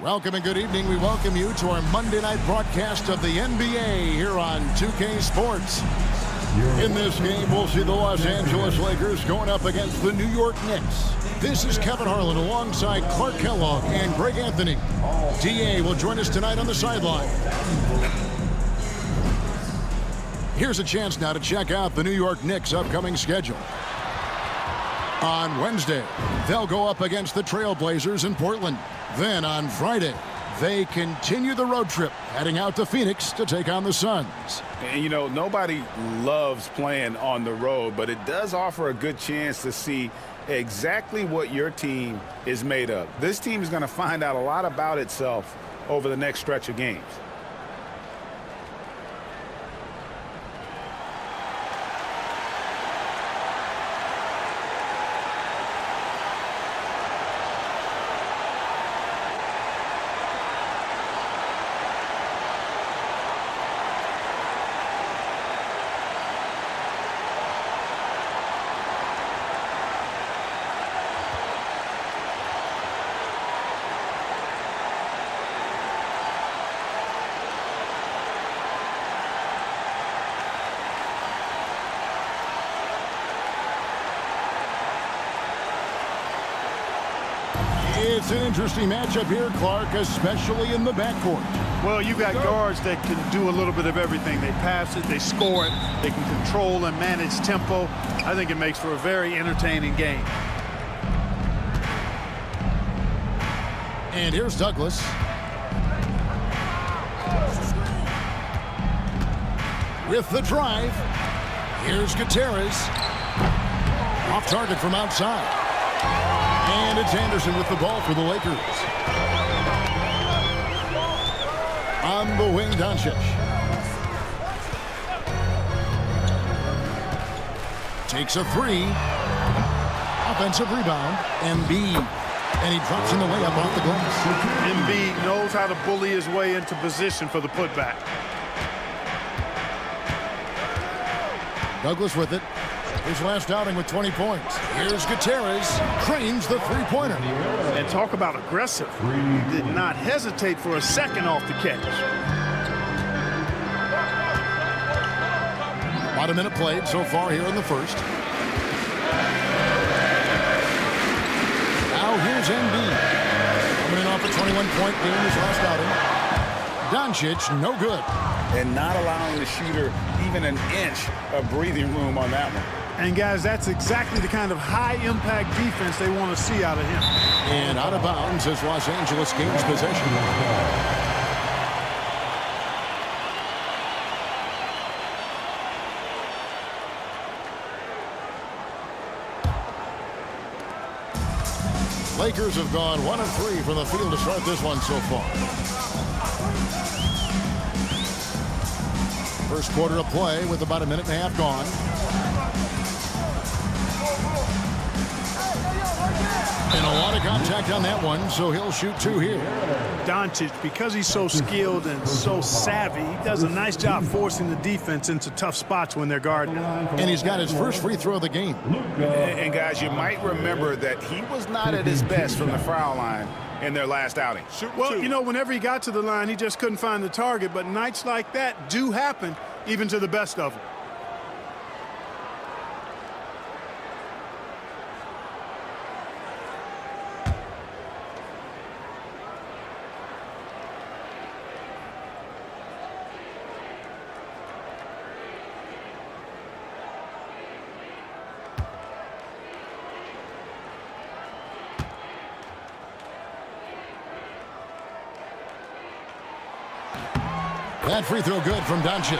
Welcome and good evening. We welcome you to our Monday night broadcast of the NBA here on 2K Sports. In this game, we'll see the Los Angeles Lakers going up against the New York Knicks. This is Kevin Harlan alongside Clark Kellogg and Greg Anthony. DA will join us tonight on the sideline. Here's a chance now to check out the New York Knicks' upcoming schedule. On Wednesday, they'll go up against the Trailblazers in Portland. Then on Friday, they continue the road trip, heading out to Phoenix to take on the Suns. And, you know, nobody loves playing on the road, but it does offer a good chance to see exactly what your team is made of. This team is going to find out a lot about itself over the next stretch of games. It's an interesting matchup here, Clark, especially in the backcourt. Well, you got guards that can do a little bit of everything. They pass it, they score it, they can control and manage tempo. I think it makes for a very entertaining game. And here's Douglas. With the drive, here's Gutierrez. Off target from outside. And it's Anderson with the ball for the Lakers. On the wing, Doncic. Takes a three. Offensive rebound. Embiid. And he drops in the way up off the glass. Embiid knows how to bully his way into position for the putback. Douglas with it. His last outing with 20 points. Here's Gutierrez. Cranes the three-pointer. And talk about aggressive. He did not hesitate for a second off the catch. About a minute played so far here in the first. Now here's Embiid. Coming in off a 21-point game his last outing. Doncic, no good. And not allowing the shooter even an inch of breathing room on that one. And, guys, that's exactly the kind of high-impact defense they want to see out of him. And out of bounds as Los Angeles gains possession. Lakers have gone 1 of 3 from the field to start this one so far. First quarter of play with about a minute and a half gone. And a lot of contact on that one, so he'll shoot 2 here. Doncic, because he's so skilled and so savvy, he does a nice job forcing the defense into tough spots when they're guarding. And he's got his first free throw of the game. And guys, you might remember that he was not at his best from the foul line in their last outing. Well, you know, whenever he got to the line, he just couldn't find the target. But nights like that do happen, even to the best of them. That free throw good from Doncic.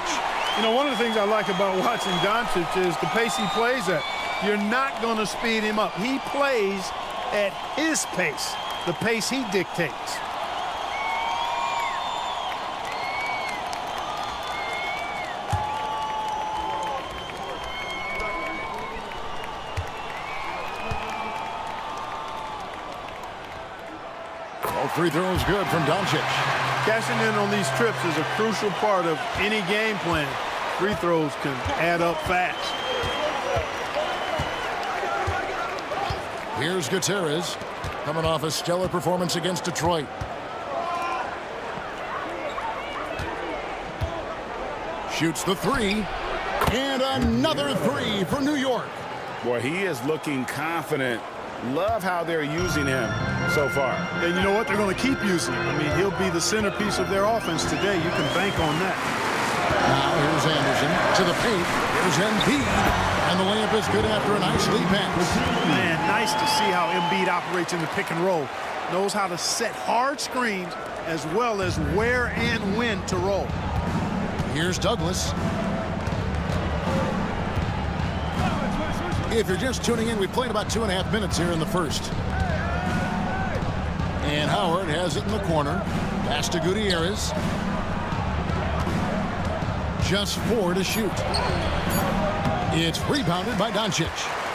You know, one of the things I like about watching Doncic is the pace he plays at. You're not going to speed him up. He plays at his pace, the pace he dictates. All free throws good from Doncic. Cashing in on these trips is a crucial part of any game plan. Free throws can add up fast. Here's Gutierrez, coming off a stellar performance against Detroit. Shoots the three. And another three for New York. Boy, he is looking confident. Love how they're using him so far. And you know what? They're going to keep using him. I mean, he'll be the centerpiece of their offense today. You can bank on that. Now here's Anderson to the paint. Here's Embiid. And the layup is good after a nice lead pass. Man, nice to see how Embiid operates in the pick and roll. Knows how to set hard screens as well as where and when to roll. Here's Douglas. If you're just tuning in, we played about 2.5 minutes here in the first. And Howard has it in the corner. Pass to Gutierrez. Just 4 to shoot. It's rebounded by Doncic.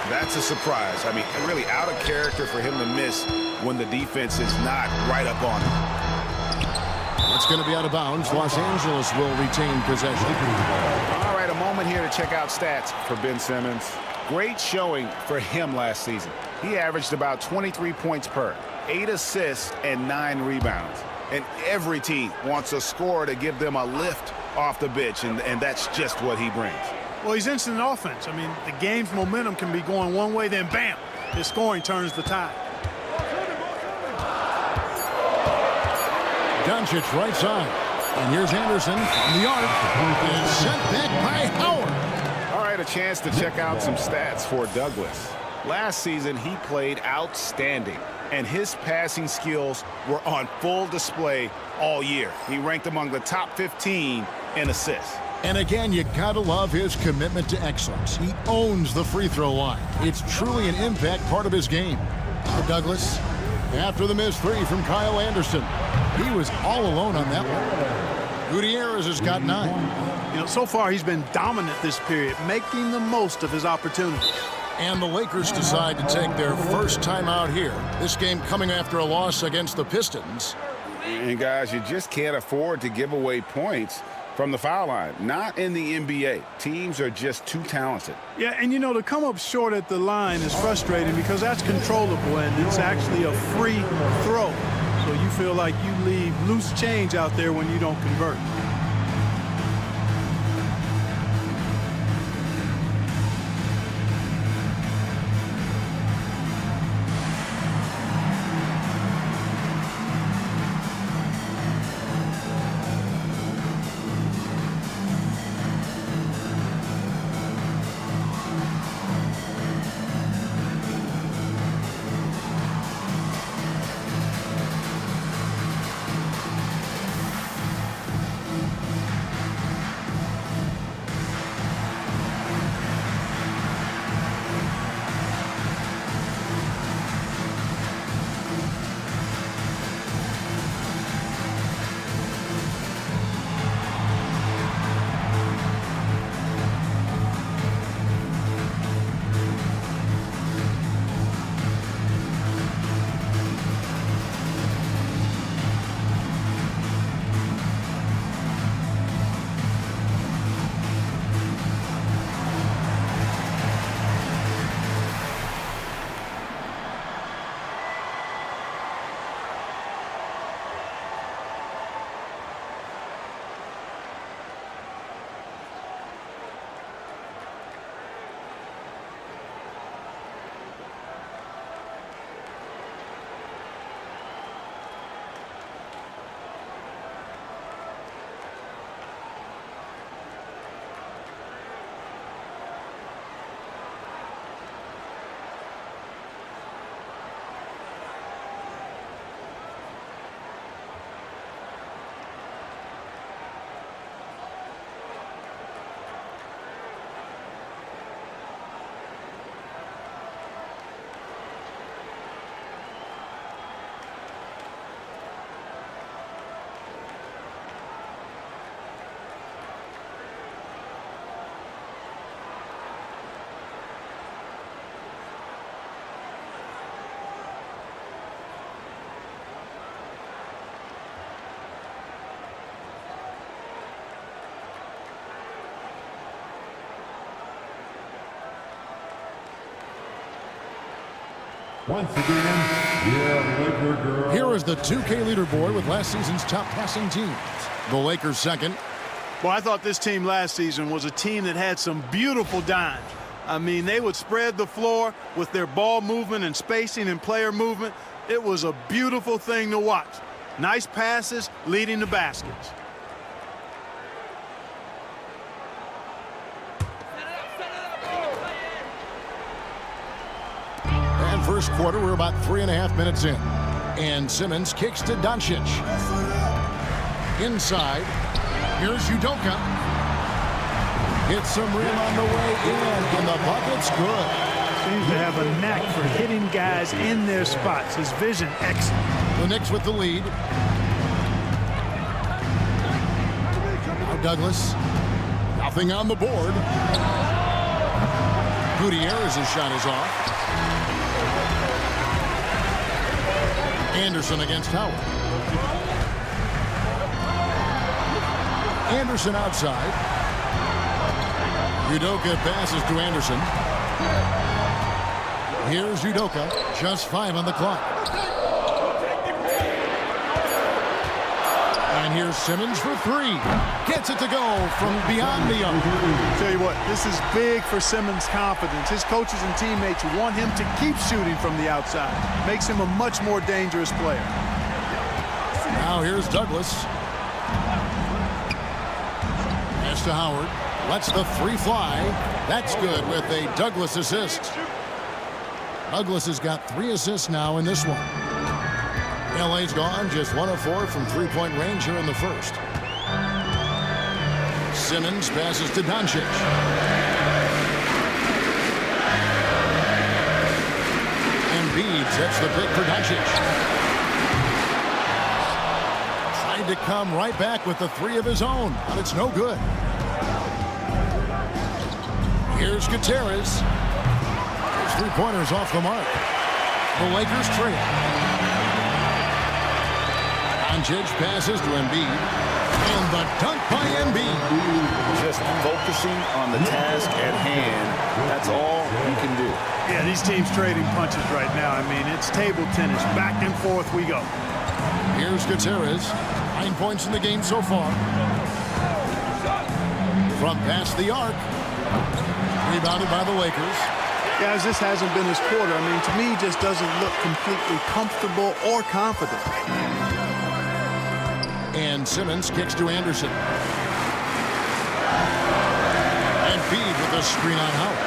That's a surprise. I mean, really out of character for him to miss when the defense is not right up on him. It's going to be out of bounds. Los Angeles will retain possession. All right, a moment here to check out stats for Ben Simmons. Great showing for him last season. He averaged about 23 points per, 8 assists, and 9 rebounds. And every team wants a scorer to give them a lift off the bench, and that's just what he brings. Well, he's instant offense. I mean, the game's momentum can be going one way, then bam, his scoring turns the tide. Doncic right side. And here's Anderson from the arc. And sent back by Howard. All right, a chance to check out some stats for Douglas. Last season, he played outstanding, and his passing skills were on full display all year. He ranked among the top 15 in assists. And again, you gotta love his commitment to excellence. He owns the free throw line. It's truly an impact part of his game. Douglas, after the missed three from Kyle Anderson. He was all alone on that one. Gutierrez has got 9. You know, so far he's been dominant this period, making the most of his opportunities. And the Lakers decide to take their first time out here. This game coming after a loss against the Pistons. And guys, you just can't afford to give away points from the foul line. Not in the NBA. Teams are just too talented. Yeah, and you know, to come up short at the line is frustrating because that's controllable and it's actually a free throw. So you feel like you leave loose change out there when you don't convert. Once again, your Laker girl. Here is the 2K leaderboard with last season's top passing teams. The Lakers second. Well, I thought this team last season was a team that had some beautiful dimes. I mean, they would spread the floor with their ball movement and spacing and player movement. It was a beautiful thing to watch. Nice passes leading to baskets. And first quarter, we're about 3.5 minutes in. And Simmons kicks to Doncic. Inside. Here's Udoka. Hits some rim on the way in, and the bucket's good. Seems to have a knack for hitting guys in their spots. His vision excellent. The Knicks with the lead. Now Douglas. Nothing on the board. Gutierrez's shot is off. Anderson against Howard. Anderson outside. Udoka passes to Anderson. Here's Udoka. Just 5 on the clock. And here's Simmons for 3. Gets it to go from beyond the arc. Tell you what, this is big for Simmons' confidence. His coaches and teammates want him to keep shooting from the outside. Makes him a much more dangerous player. Now here's Douglas. Pass to Howard. Lets the 3 fly. That's good with a Douglas assist. Douglas has got 3 assists now in this one. LA's gone just 1 of 4 from 3-point range here in the first. Simmons passes to Doncic. Embiid sets the pick for Doncic. Tried to come right back with the 3 of his own, but it's no good. Here's Gutierrez. His 3-pointers off the mark. The Lakers trail. Doncic passes to Embiid. And the dunk by Embiid. Just focusing on the task at hand. That's all you can do. Yeah, these teams trading punches right now. I mean, it's table tennis. Back and forth we go. Here's Gutierrez. 9 points in the game so far. From past the arc. Rebounded by the Lakers. Guys, this hasn't been his quarter. I mean, to me, he just doesn't look completely comfortable or confident. And Simmons kicks to Anderson. And Embiid with a screen on Howard.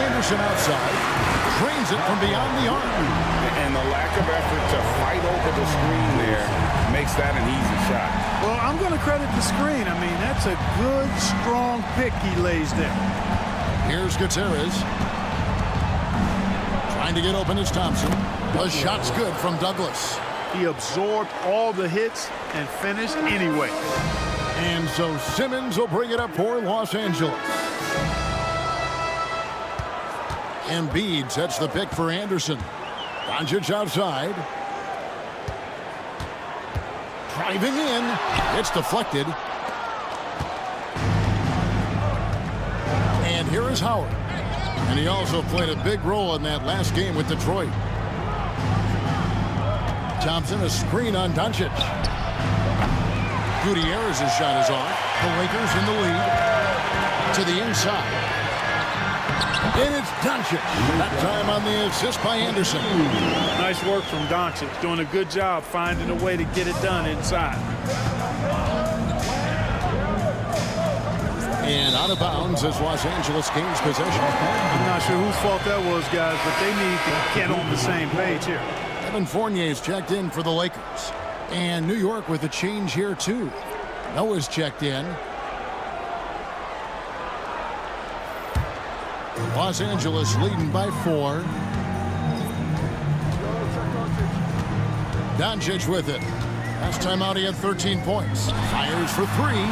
Anderson outside. Drains it from beyond the arc. And the lack of effort to fight over the screen there makes that an easy shot. Well, I'm going to credit the screen. I mean, that's a good, strong pick he lays there. Here's Gutierrez. Trying to get open is Thompson. The shot's good from Douglas. He absorbed all the hits and finished anyway. And so Simmons will bring it up for Los Angeles. Embiid sets the pick for Anderson. Doncic outside. Driving in. It's deflected. And here is Howard. And he also played a big role in that last game with Detroit. Thompson, a screen on Doncic. Gutierrez's shot is off. The Lakers in the lead. To the inside. And it's Doncic. That time on the assist by Anderson. Nice work from Doncic. Doing a good job finding a way to get it done inside. And out of bounds as Los Angeles gains possession. I'm not sure whose fault that was, guys, but they need to get on the same page here. Evan Fournier's checked in for the Lakers. And New York with a change here, too. Noah's checked in. Los Angeles leading by 4. Doncic with it. Last time out he had 13 points. Fires for 3.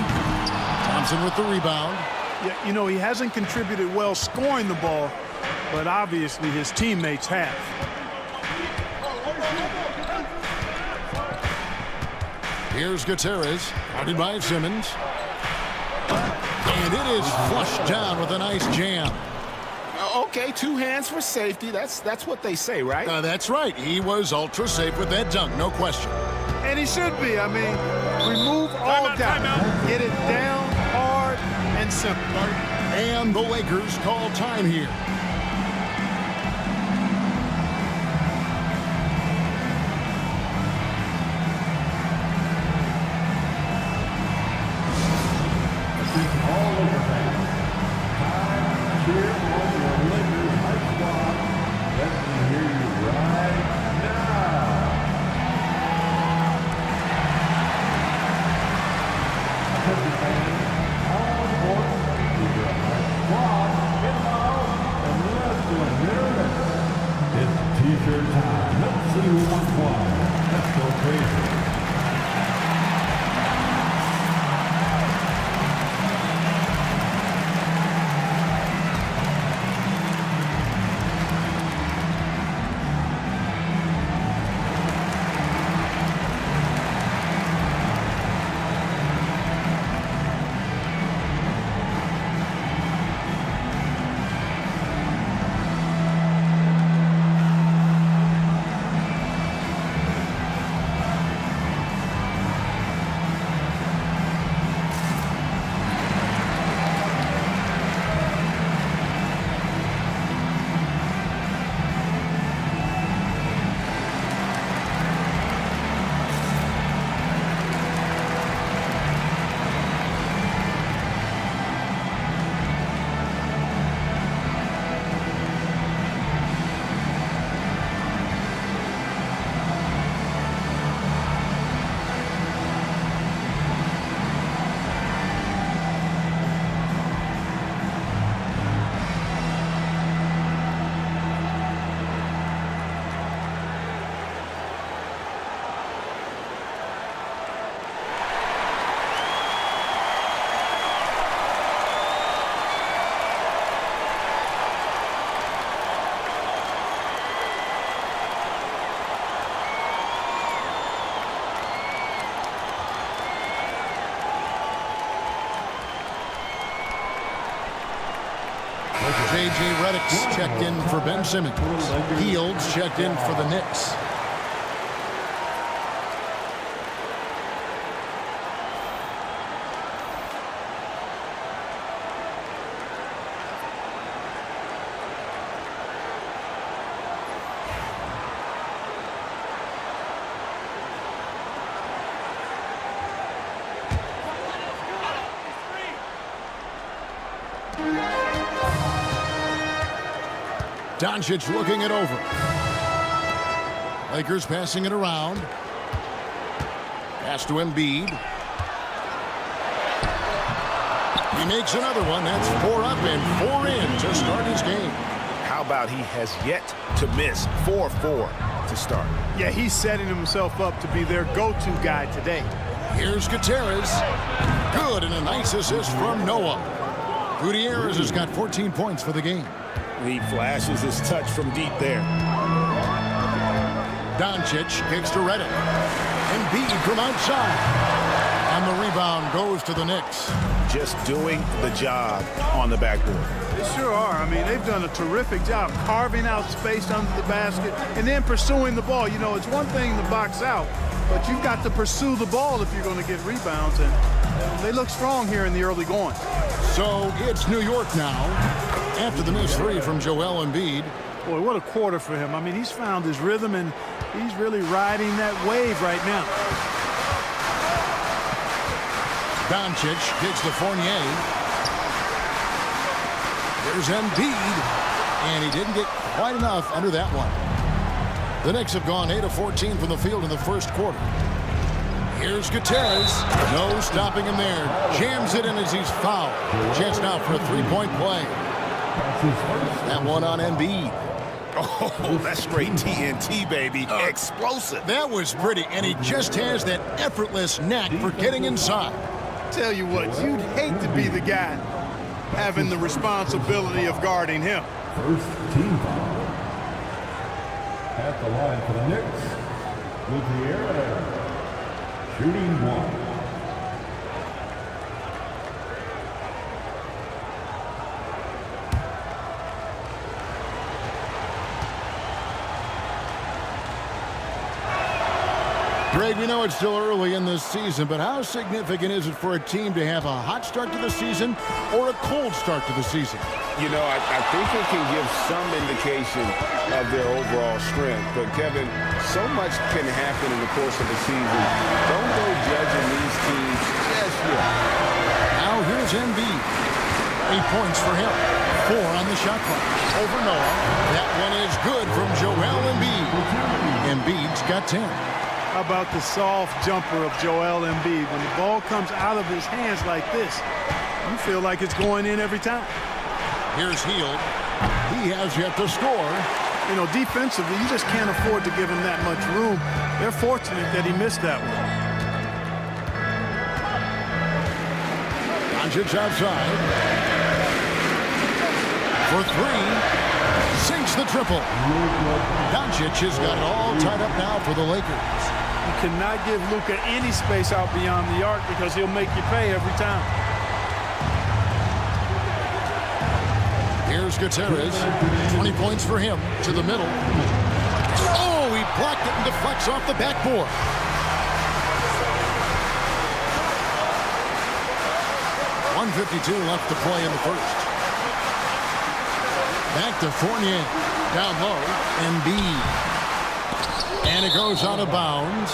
Thompson with the rebound. Yeah, you know, he hasn't contributed well scoring the ball, but obviously his teammates have. Here's Gutierrez, guarded by Simmons. And it is flushed down with a nice jam. Okay, 2 hands for safety. That's what they say, right? That's right. He was ultra safe with that dunk, no question. And he should be. I mean, remove all doubt. Get it down hard and simple. And the Lakers call time here. All Laker fans, time to cheer on your Lakers high squad. Let me hear you right now. Attention fans, how important is your high squad? Get out and let's do a minute. It's t-shirt time. Let's see who wants one. Let's go crazy. J.J. Redick's checked in for Ben Simmons. Fields checked in for the Knicks. Doncic looking it over. Lakers passing it around. Pass to Embiid. He makes another one. That's 4 up and 4 in to start his game. How about he has yet to miss 4-4 to start? Yeah, he's setting himself up to be their go-to guy today. Here's Gutierrez. Good, and a nice assist from Noah. Gutierrez has got 14 points for the game. He flashes his touch from deep there. Doncic kicks to Redick. Embiid from outside. And the rebound goes to the Knicks. Just doing the job on the backboard. They sure are. I mean, they've done a terrific job carving out space under the basket and then pursuing the ball. You know, it's one thing to box out, but you've got to pursue the ball if you're going to get rebounds. And they look strong here in the early going. So it's New York now. After the missed three from Joel Embiid. Boy, what a quarter for him. I mean, he's found his rhythm, and he's really riding that wave right now. Doncic kicks to Fournier. There's Embiid, and he didn't get quite enough under that one. The Knicks have gone 8 of 14 from the field in the first quarter. Here's Gutierrez. No stopping him there. Jams it in as he's fouled. Chance now for a three-point play. That one on Embiid. Oh, that's straight TNT, baby. Explosive. That was pretty, and he just has that effortless knack for getting inside. Tell you what, you'd hate to be the guy having the responsibility of guarding him. First team foul. At the line for the Knicks, Gutierrez, shooting one. Greg, we know it's still early in this season, but how significant is it for a team to have a hot start to the season or a cold start to the season? You know, I think it can give some indication of their overall strength. But, Kevin, so much can happen in the course of the season. Don't go judging these teams just yet. Now here's Embiid. 8 points for him. 4 on the shot clock. Over Noah. That one is good from Joel Embiid. Embiid's got 10. How about the soft jumper of Joel Embiid? When the ball comes out of his hands like this, you feel like it's going in every time. Here's Hield. He has yet to score. You know, defensively, you just can't afford to give him that much room. They're fortunate that he missed that one. Doncic outside. For 3. Sinks the triple. Doncic has got it all tied up now for the Lakers. You cannot give Luka any space out beyond the arc because he'll make you pay every time. Here's Gutierrez. 20 points for him. To the middle. Oh, he blocked it and deflects off the backboard. .152 left to play in the first. Back to Fournier. Down low. Embiid. And it goes out of bounds.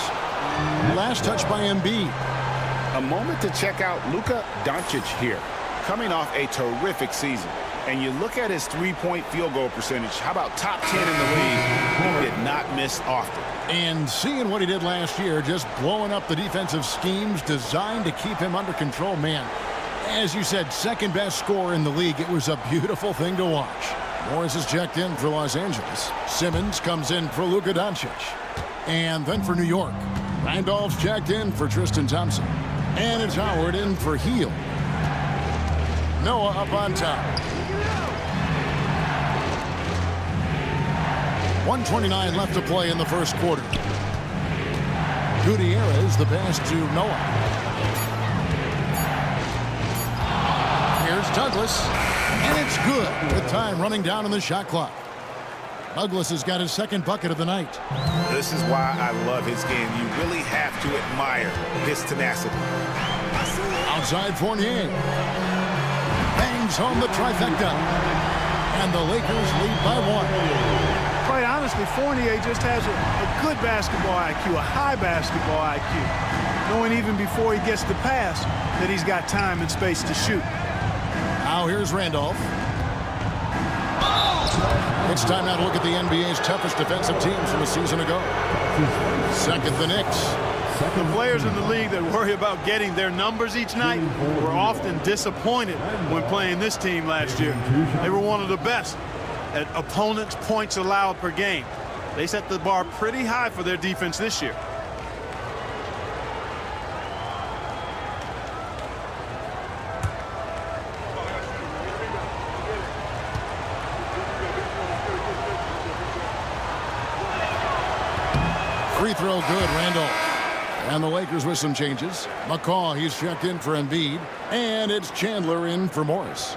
Last touch by Embiid. A moment to check out Luka Doncic here. Coming off a terrific season. And you look at his three-point field goal percentage. How about top 10 in the league? He did not miss often. And seeing what he did last year, just blowing up the defensive schemes designed to keep him under control, man. As you said, second best scorer in the league. It was a beautiful thing to watch. Morris is checked in for Los Angeles. Simmons comes in for Luka Doncic. And then for New York, Randolph's checked in for Tristan Thompson. And it's Howard in for Hield. Noah up on top. 1:29 left to play in the first quarter. Gutierrez the pass to Noah. Here's Douglas. And it's good with time running down on the shot clock. Douglas has got his second bucket of the night. This is why I love his game. You really have to admire his tenacity. Outside Fournier. Bangs home the trifecta. And the Lakers lead by 1. Quite honestly, Fournier just has a good basketball IQ, a high basketball IQ. Knowing even before he gets the pass that he's got time and space to shoot. Now here's Randolph. It's time now to look at the NBA's toughest defensive teams from a season ago. Second, the Knicks. The players in the league that worry about getting their numbers each night were often disappointed when playing this team last year. They were one of the best at opponents' points allowed per game. They set the bar pretty high for their defense this year. Free throw good, Randolph. And the Lakers with some changes. McCaw, he's checked in for Embiid. And it's Chandler in for Morris.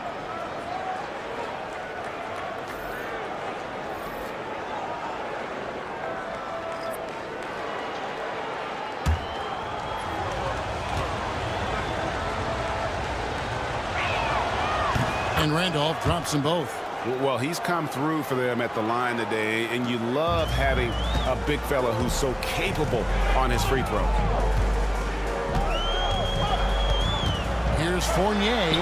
And Randolph drops them both. Well, he's come through for them at the line today, and you love having a big fella who's so capable on his free throw. Here's Fournier.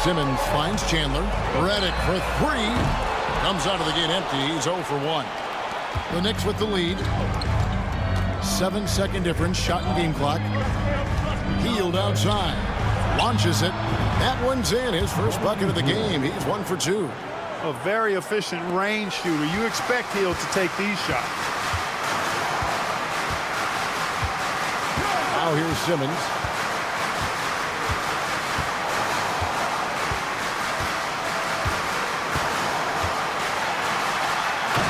Simmons finds Chandler. Redick for 3. Comes out of the gate empty. He's 0 for 1. The Knicks with the lead. 7-second difference. Shot and game clock. Hield outside. Launches it. That one's in. His first bucket of the game. He's 1 for 2. A very efficient range shooter. You expect Hield to take these shots. Now here's Simmons.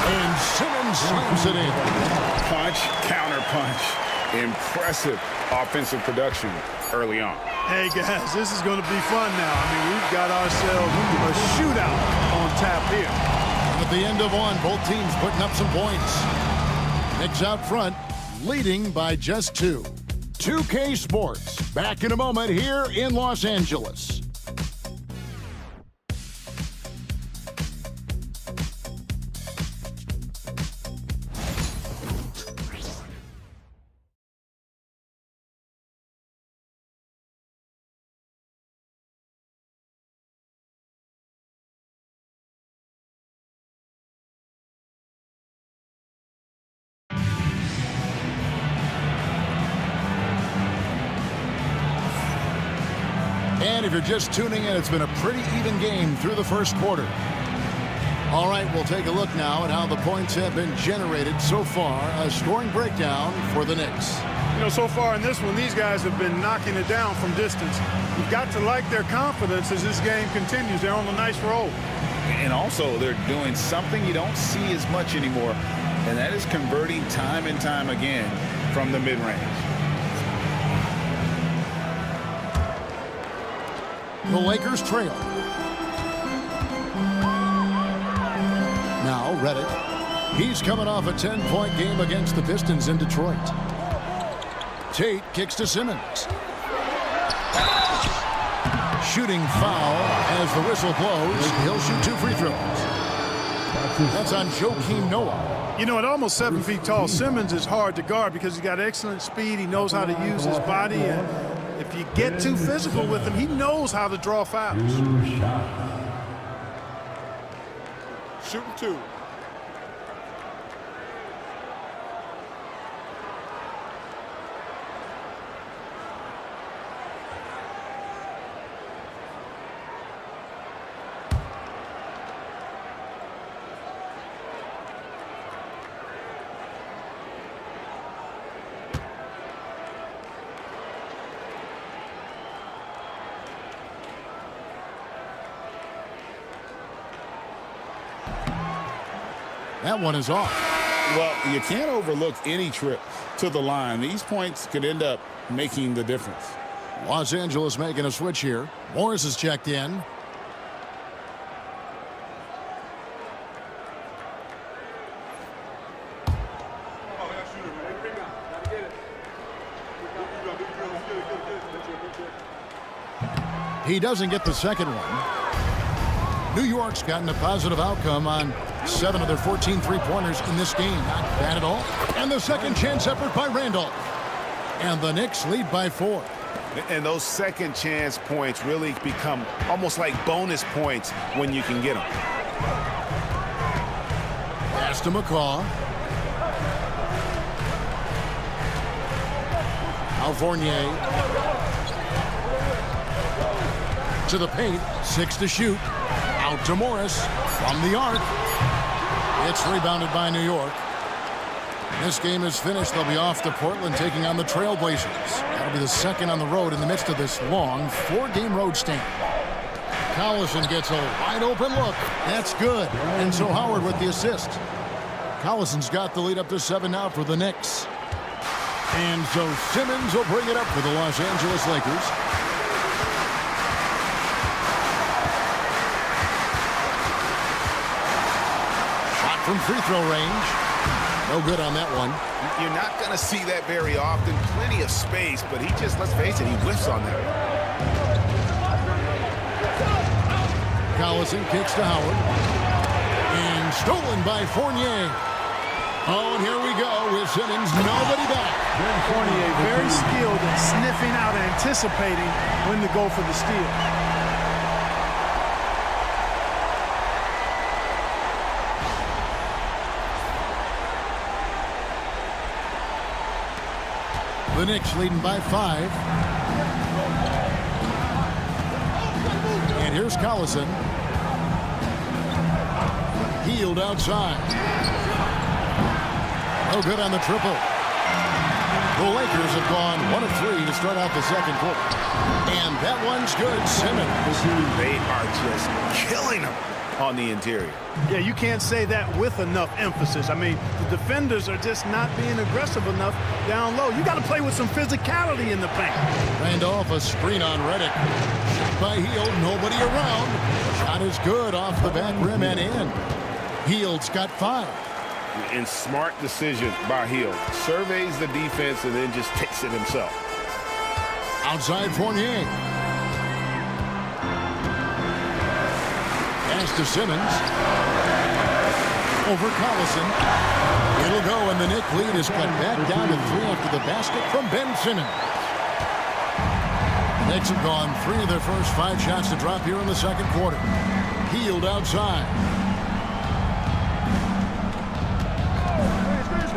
And Simmons slams it in. Punch, counter punch. Impressive offensive production early on. Hey, guys, this is going to be fun now. I mean, we've got ourselves a shootout on tap here. The the end of one. Both teams putting up some points. Knicks out front, leading by just 2. 2K Sports, back in a moment here in Los Angeles. And if you're just tuning in, it's been a pretty even game through the first quarter. All right, we'll take a look now at how the points have been generated so far. A scoring breakdown for the Knicks. You know, so far in this one, these guys have been knocking it down from distance. You've got to like their confidence as this game continues. They're on a nice roll. And also, they're doing something you don't see as much anymore, and that is converting time and time again from the mid-range. The Lakers trail. Now Reddick. He's coming off a 10-point game against the Pistons in Detroit. Tate kicks to Simmons. Shooting foul as the whistle blows. He'll shoot 2 free throws. That's on Joakim Noah. You know, at almost 7 feet tall, Simmons is hard to guard because he's got excellent speed. He knows how to use his body, and if you get too physical with him, he knows how to draw fouls. Shooting 2. That one is off. Well, you can't overlook any trip to the line. These points could end up making the difference. Los Angeles making a switch here. Morris is checked in. He doesn't get the second one. New York's gotten a positive outcome on 7 of their 14 three-pointers in this game. Not bad at all. And the second chance effort by Randolph. And the Knicks lead by 4. And those second chance points really become almost like bonus points when you can get them. Pass to McCaw. Al Fournier. To the paint. 6 to shoot. Out to Morris. From the arc. It's rebounded by New York. This game is finished. They'll be off to Portland taking on the Trailblazers. That'll be the second on the road in the midst of this long 4-game road stand. Collison gets a wide open look. That's good. And so Howard with the assist. Collison's got the lead up to 7 now for the Knicks. And so Simmons will bring it up for the Los Angeles Lakers. Shot from free throw range. No good on that one. You're not going to see that very often. Plenty of space, but he just, let's face it, he whiffs on that. Collison kicks to Howard. And stolen by Fournier. Oh, and here we go with Simmons. Nobody back. Fournier very skilled at sniffing out and anticipating when to go for the steal. The Knicks leading by 5. And here's Collison. Healed outside. No good on the triple. The Lakers have gone 1 of 3 to start out the second quarter. And that one's good. Simmons. They are just killing him on the interior. Yeah, you can't say that with enough emphasis. I mean, the defenders are just not being aggressive enough down low. You got to play with some physicality in the paint. Randolph, a screen on Reddick. Shot by Hield, nobody around. Shot is good off the back rim and in. Hield's got 5. And smart decision by Hield. Surveys the defense and then just takes it himself. Outside Fournier. Pass to Simmons. Over Collison. It'll go, and the Knicks lead is cut back down to 3 after the basket from Ben Simmons. The Knicks have gone 3 of their first 5 shots to drop here in the second quarter. Hield outside.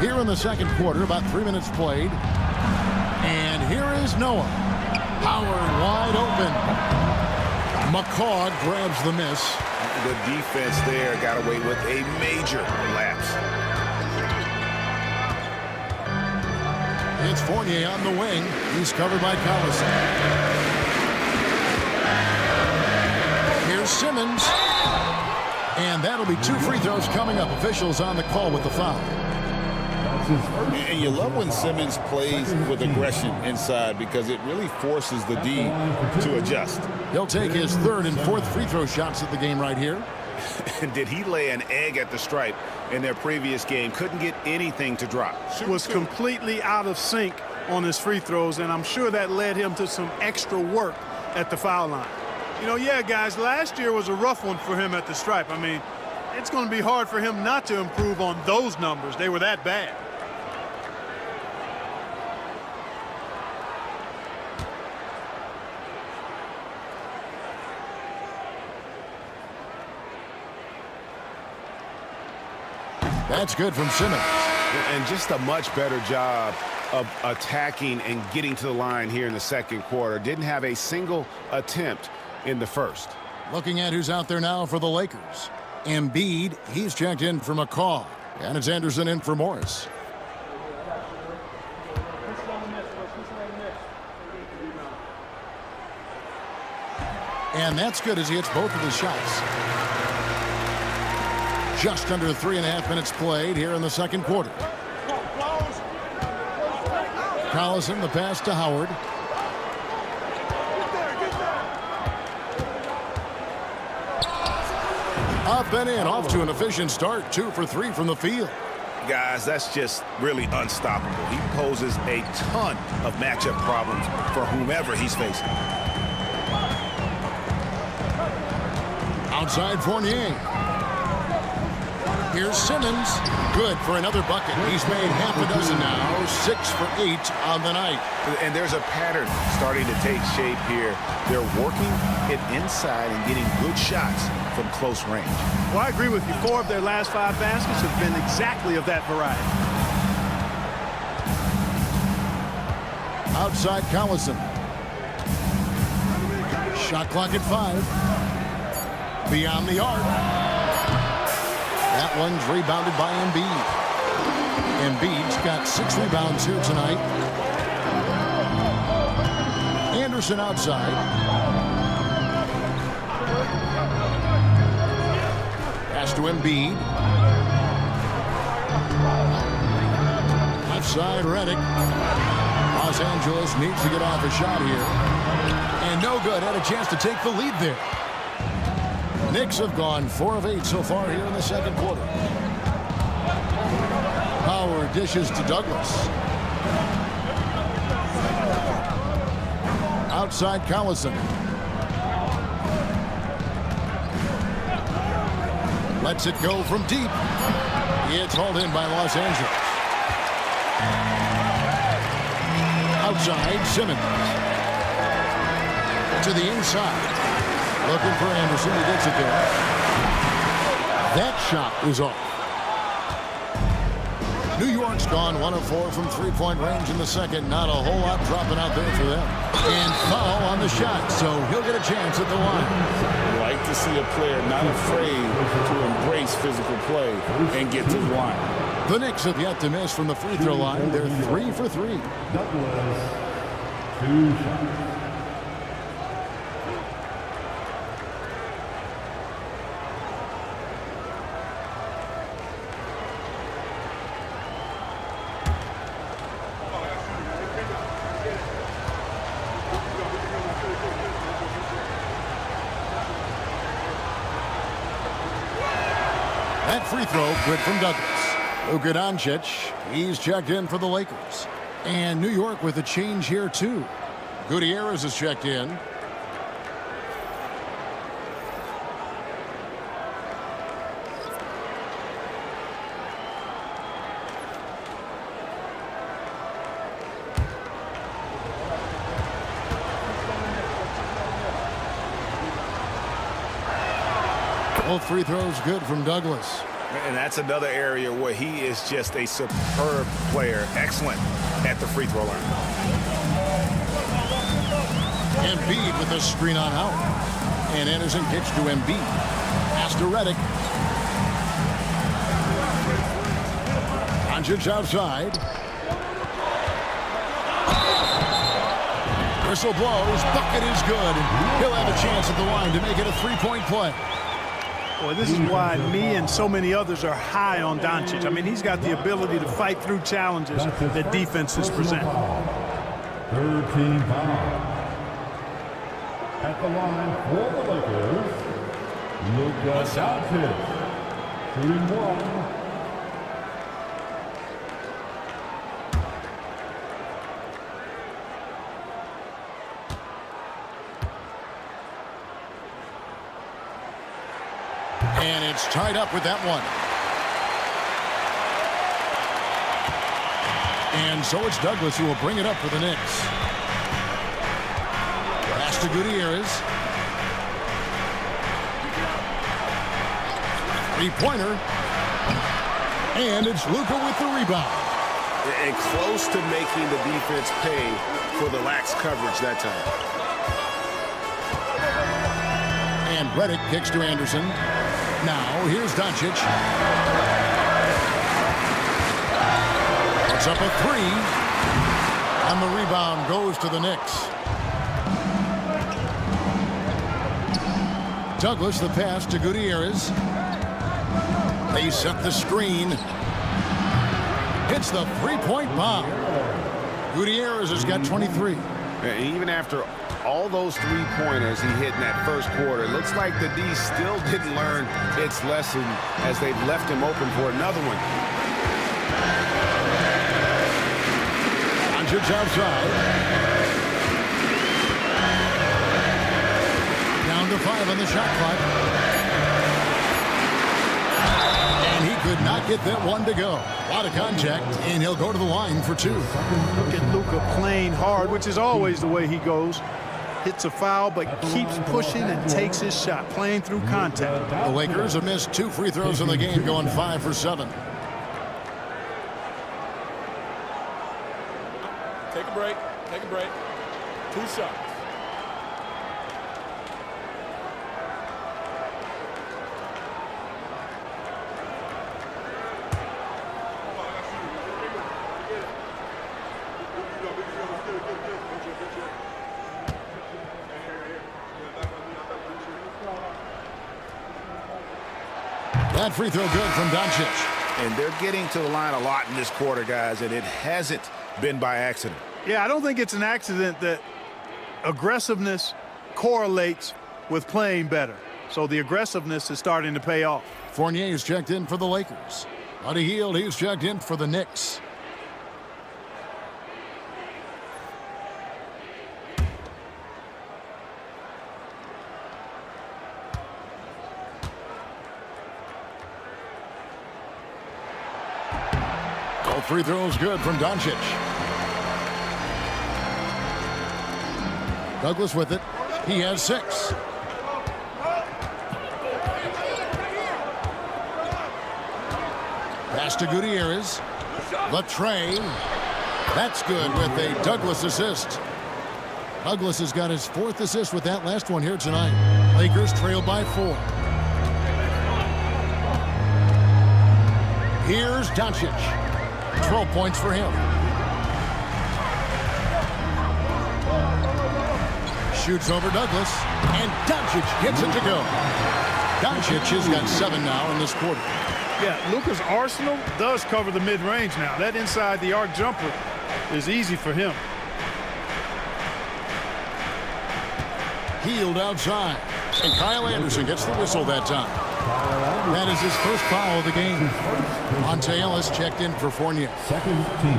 Here in the second quarter, about 3 minutes played. And here is Noah. Howard wide open. McCaw grabs the miss. The defense there got away with a major lapse. It's Fournier on the wing. He's covered by Collison. Here's Simmons. And that'll be 2 free throws coming up. Officials on the call with the foul. And you love when Simmons plays with aggression inside because it really forces the D to adjust. He'll take his 3rd and 4th free throw shots at the game right here. Did he lay an egg at the stripe in their previous game? Couldn't get anything to drop. Was completely out of sync on his free throws, and I'm sure that led him to some extra work at the foul line. You know, yeah, guys, last year was a rough one for him at the stripe. I mean, it's going to be hard for him not to improve on those numbers. They were that bad. That's good from Simmons. And just a much better job of attacking and getting to the line here in the second quarter. Didn't have a single attempt in the first. Looking at who's out there now for the Lakers. Embiid, he's checked in for McCaw. And it's Anderson in for Morris. And that's good as he hits both of his shots. Just under 3.5 minutes played here in the second quarter. Collison, the pass to Howard. Up and in, off to an efficient start. 2 for 3 from the field. Guys, that's just really unstoppable. He poses a ton of matchup problems for whomever he's facing. Outside Fournier. Here's Simmons. Good for another bucket. He's made half a dozen now. 6 for 8 on the night. And there's a pattern starting to take shape here. They're working it inside and getting good shots from close range. Well, I agree with you. 4 of their last 5 baskets have been exactly of that variety. Outside Collison. Shot clock at 5. Beyond the arc. That one's rebounded by Embiid. Embiid's got 6 rebounds here tonight. Anderson outside. Pass to Embiid. Left side, Redick. Los Angeles needs to get off a shot here. And no good. Had a chance to take the lead there. Knicks have gone 4 of 8 so far here in the second quarter. Howard dishes to Douglas. Outside Collison. Lets it go from deep. It's hauled in by Los Angeles. Outside Simmons. To the inside. Looking for Anderson. He gets it there. That shot is off. New York's gone 1 of 4 from 3-point range in the second. Not a whole lot dropping out there for them. And foul on the shot, so he'll get a chance at the line. Like to see a player not afraid to embrace physical play and get to the line. The Knicks have yet to miss from the free throw line. They're 3 for 3. Douglas, 2 shots. That free throw good from Douglas. Luka Doncic, he's checked in for the Lakers. And New York with a change here, too. Gutierrez is checked in. Both free throws good from Douglas. And that's another area where he is just a superb player. Excellent at the free throw line. Embiid with a screen on Howard. And Anderson kicks to Embiid. Pass to Redick. Doncic outside. Whistle blows. Bucket is good. He'll have a chance at the line to make it a three-point play. Boy, this is why me and so many others are high on Doncic. I mean, he's got the ability to fight through challenges that defenses present. 13 foul. At the line for the Lakers, Luka Doncic, shooting one. And it's tied up with that one. And so it's Douglas who will bring it up for the Knicks. Pass to Gutierrez. Three-pointer. And it's Luka with the rebound. And close to making the defense pay for the lax coverage that time. And Redick kicks to Anderson. Now, here's Doncic. Puts up a three. And the rebound goes to the Knicks. Douglas, the pass to Gutierrez. They set the screen. Hits the three-point bomb. Gutierrez has got 23. And even after all those three-pointers he hit in that first quarter, it looks like the D still didn't learn its lesson as they've left him open for another one. Doncic outside. Down to 5 on the shot clock. And he could not get that one to go. A lot of contact, and he'll go to the line for 2. Look at Luka playing hard, which is always the way he goes. Hits a foul, but keeps pushing and takes his shot, playing through contact. The Lakers have missed 2 free throws in the game, going 5 for 7. Take a break. Take a break. 2 shots. That free throw good from Doncic. And they're getting to the line a lot in this quarter, guys, and it hasn't been by accident. Yeah, I don't think it's an accident that aggressiveness correlates with playing better. So the aggressiveness is starting to pay off. Fournier is checked in for the Lakers. Buddy Hield, he's checked in for the Knicks. All free throws good from Doncic. Douglas with it. He has 6. Pass to Gutierrez. Latray. That's good with a Douglas assist. Douglas has got his 4th assist with that last one here tonight. Lakers trail by 4. Here's Doncic. 12 points for him. Shoots over Douglas, and Doncic gets it to go. Doncic has got 7 now in this quarter. Yeah, Luka's arsenal does cover the mid-range now. That inside the arc jumper is easy for him. Hield outside, and Kyle Anderson gets the whistle that time. That is his first foul of the game. Monte Ellis checked in for Fournier. Second team.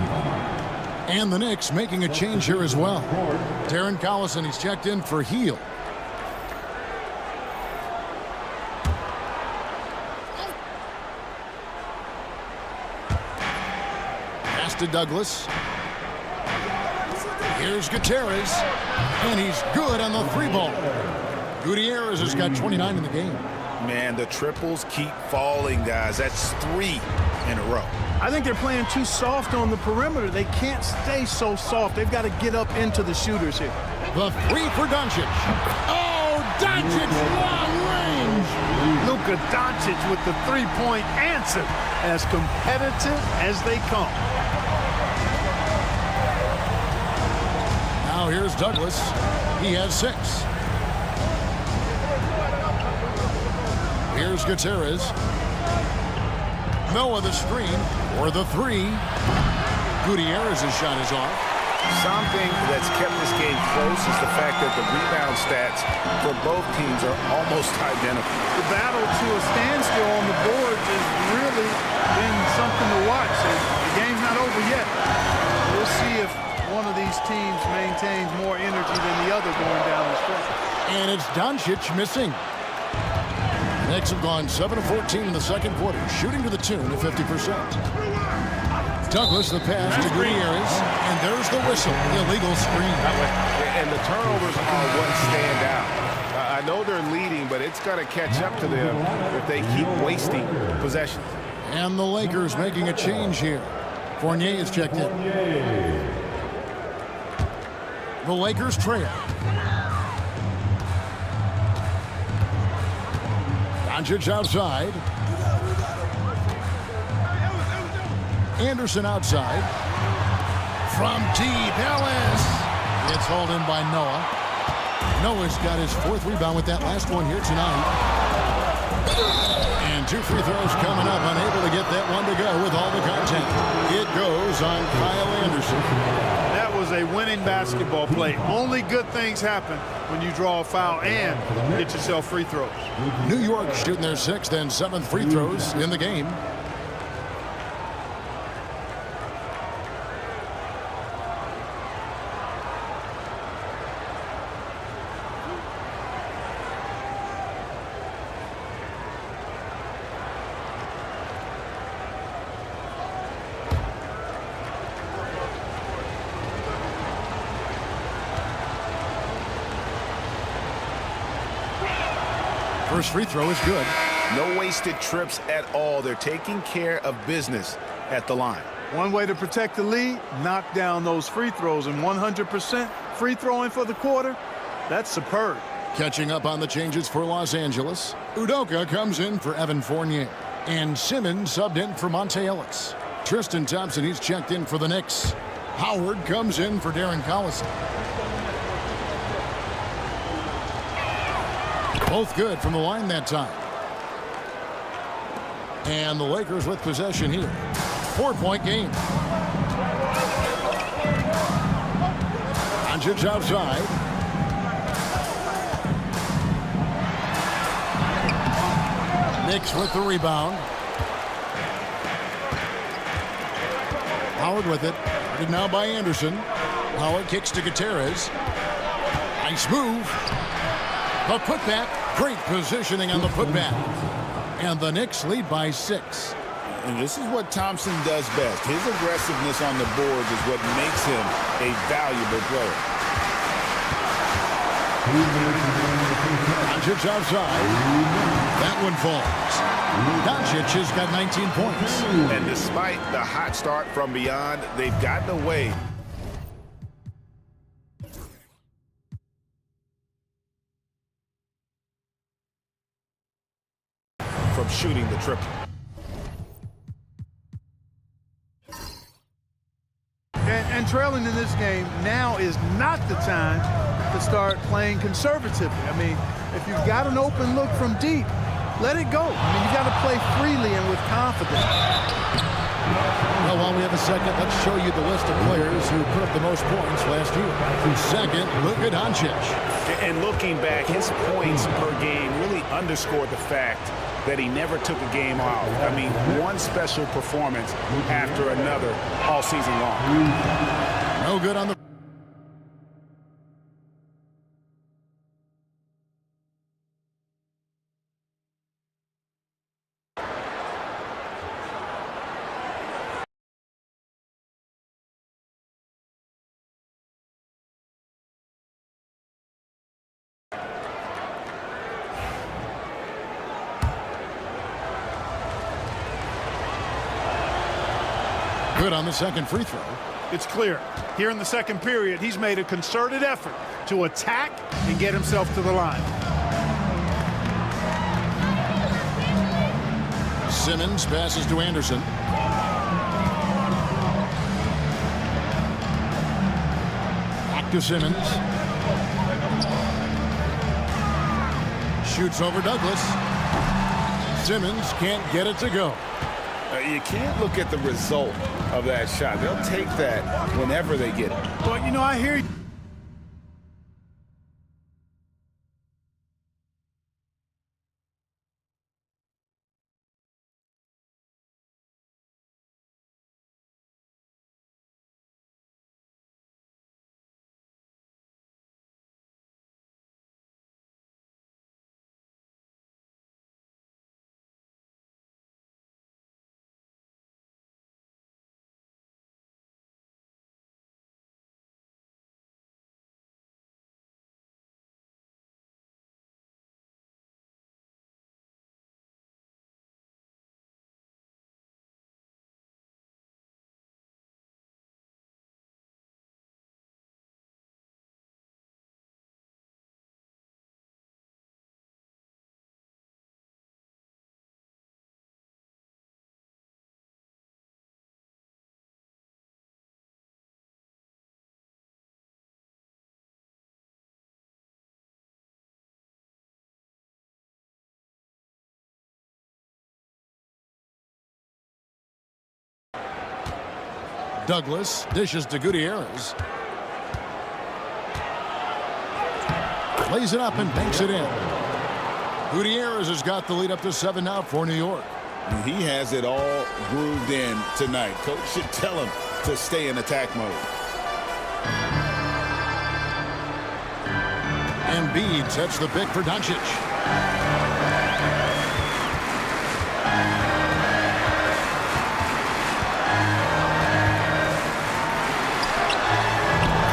And the Knicks making a change here as well. Darren Collison, he's checked in for Hield. Pass to Douglas. Here's Gutierrez. And he's good on the three ball. Gutierrez has got 29 in the game. Man, the triples keep falling, guys. That's 3 in a row. I think they're playing too soft on the perimeter. They can't stay so soft. They've got to get up into the shooters here. The three for Doncic. Oh, Doncic, long range. Luka Doncic with the three-point answer. As competitive as they come. Now here's Douglas. He has 6. Here's Gutierrez. Noah the screen or the 3. Gutierrez's shot is off. Something that's kept this game close is the fact that the rebound stats for both teams are almost identical. The battle to a standstill on the boards has really been something to watch. The game's not over yet. We'll see if one of these teams maintains more energy than the other going down the stretch. And it's Doncic missing. The Knicks have gone 7 of 14 in the second quarter, shooting to the tune of 50%. Douglas the pass to Gutierrez, and there's the whistle, illegal screen. And the turnovers are what stand out. I know they're leading, but it's got to catch up to them if they keep wasting possessions. And the Lakers making a change here. Fournier is checked in. The Lakers trail. Doncic outside. Anderson outside. From deep, Ellis. It's hauled in by Noah. Noah's got his 4th rebound with that last one here tonight. And 2 free throws coming up. Unable to get that one to go with all the contact. It goes on Kyle Anderson. That was a winning basketball play. Only good things happen when you draw a foul and get yourself free throws. New York shooting their 6th and 7th free throws in the game. First free throw is good. No wasted trips at all. They're taking care of business at the line. One way to protect the lead, knock down those free throws, and 100% free throwing for the quarter, that's superb. Catching up on the changes for Los Angeles. Udoka comes in for Evan Fournier. And Simmons subbed in for Monte Ellis. Tristan Thompson, he's checked in for the Knicks. Howard comes in for Darren Collison. Both good from the line that time. And the Lakers with possession here. 4-point game. Doncic outside. Knicks with the rebound. Howard with it. Guarded now by Anderson. Howard kicks to Gutierrez. Nice move. The putback. Great positioning on the putback. And the Knicks lead by 6. And this is what Thompson does best. His aggressiveness on the boards is what makes him a valuable player. Doncic outside. That one falls. Doncic has got 19 points. And despite the hot start from beyond, they've gotten away from shooting the triple. And trailing in this game, now is not the time to start playing conservatively. I mean, if you've got an open look from deep, let it go. I mean, you've got to play freely and with confidence. Well, while we have a second, let's show you the list of players who put up the most points last year. Second, Luka Doncic. And looking back, his points per game really underscore the fact that he never took a game off. I mean, one special performance after another all season long. No good on the... Good on the second free throw. It's clear. Here in the second period, he's made a concerted effort to attack and get himself to the line. Simmons passes to Anderson. Back to Simmons. Shoots over Douglas. Simmons can't get it to go. You can't look at the result of that shot. They'll take that whenever they get it. But, you know, I hear you. Douglas dishes to Gutierrez. Lays it up and banks it in. Gutierrez has got the lead up to 7 now for New York. He has it all grooved in tonight. Coach should tell him to stay in attack mode. Embiid sets the pick for Doncic.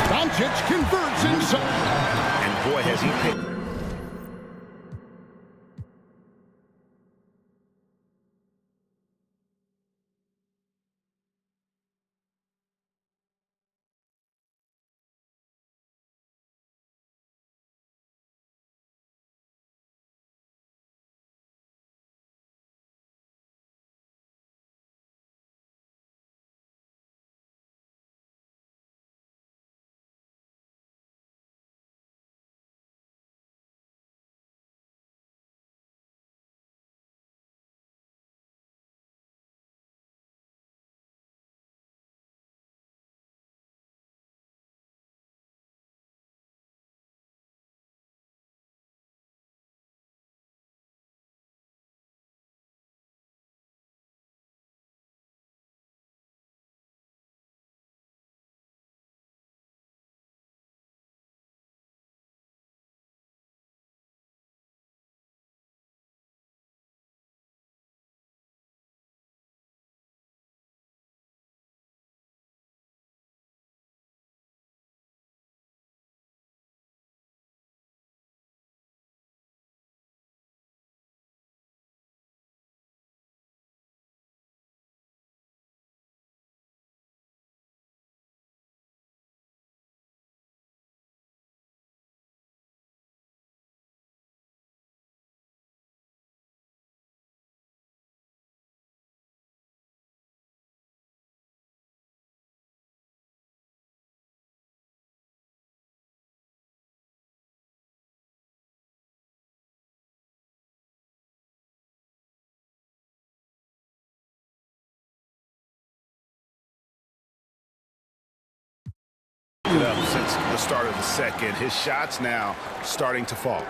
Doncic converts inside. And boy, has he picked. Up since the start of the second. His shots now starting to fall.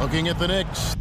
Looking at the Knicks.